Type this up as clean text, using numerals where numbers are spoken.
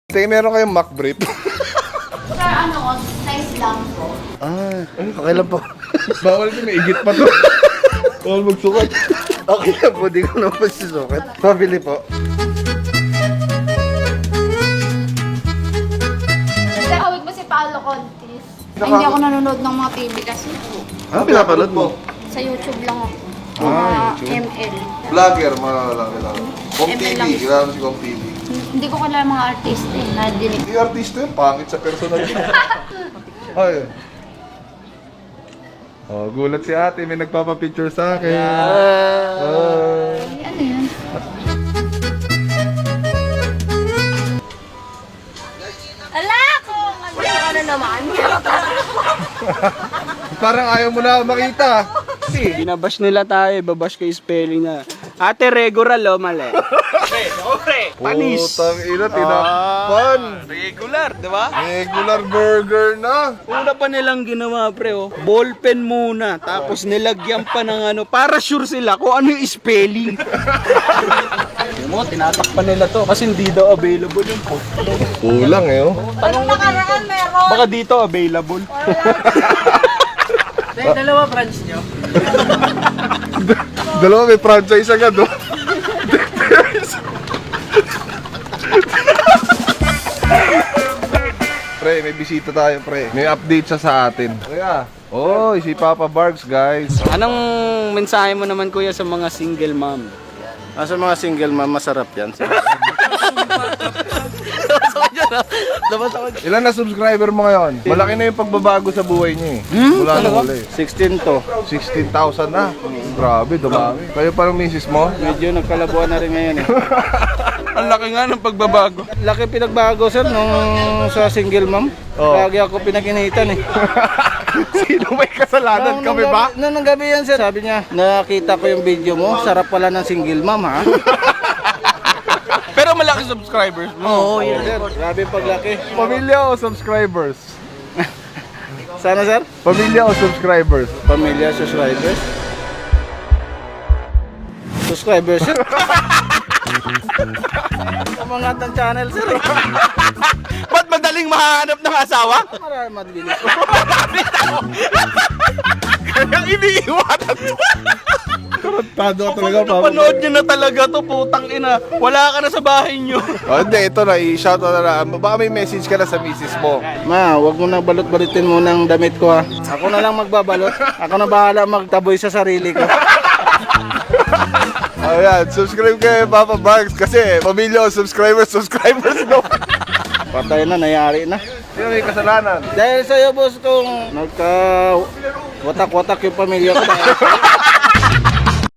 Sige, meron kayong mock brief. Sir, ano, size lang po. Okay lang po. Bawal din, may igit pa to. Bawal magsukat. Okay lang po, di ko naman sisukat. Pabili po. Nakawig mo si Paolo Contis. Ay, hindi ako nanonood ng mga TV kasi. Ano pinapanood mo? Sa YouTube lang ako. YouTube. ML. Vlogger, marami lang. Kong ML TV, lang. kilala mo si Kong TV. Hindi ko kilala mga artista eh, nadinig. Hindi artista yun, pangit sa personal. Ay. Oh, gulat si ate, may nagpapapicture sa akin. Ay, ano yun? Ala! Kung ano naman. Parang ayaw mo na makita. Binabash nila tayo, babash ko yung spelling na. Ate, regular o mali? Panis. Putang ina, tinakpan. Regular, di ba? Regular burger na. Una pa nilang ginawa, pre, oh. Ballpen muna, tapos nilagyan pa ng ano, para sure sila kung ano yung spelling. Alam mo, tinatakpan nila to kasi hindi daw available yung code. Kulang eh, oh. Anong nakaraan meron? Baka dito available. Dalawa branch nyo. Dalawa may franchise agad, oh. Pre, may bisita tayo, pre. May update siya sa atin. Kuya. Oh, si Papa Barks, guys. Anong mensahe mo naman, kuya, sa mga single mom? Sa mga single mom, masarap yan. Ilan na subscriber mo ngayon? Malaki na yung pagbabago sa buhay niyo eh. Mula nung huli. 16 to. 16,000 na. Grabe, dumami. Kayo pa ng misis mo? Medyo nagkalabuan na rin ngayon eh. Ang laki nga ng pagbabago. Laki pinagbago sir nung sa single mom. Oh. Lagi ako pinakinitan eh. Sino may kasalanan kami ba? Nung gabi yan sir, sabi niya, nakita ko yung video mo, sarap pala ng single mom ha. Pero malaki subscribers mo. Oo, yun sir. Grabe paglaki. Pamilya o subscribers? Sana sir? Pamilya o subscribers? Pamilya, subscribers. Subscribers sir. Umangat ng channel sir. Ba't madaling mahanap ng asawa? Marami madilis. Kaya iniiwanan. Tarantado ka talaga, Papa. Panood nyo na talaga to, putang ina. Wala ka na sa bahay nyo. Oh, hindi, ito na, i-shoutout na lang. Baka may message ka na sa misis mo. Ma, wag mo na balot-balitin mo ng damit ko ha. Ako na lang magbabalot. Ako na bahala magtaboy sa sarili ko. Ayan, subscribe kayo Papa Barks kasi pamilya o subscribers no. Patay na, nayari na. Sino may kasalanan? Dahil sa'yo boss kung nagka watak-watak yung pamilya ko.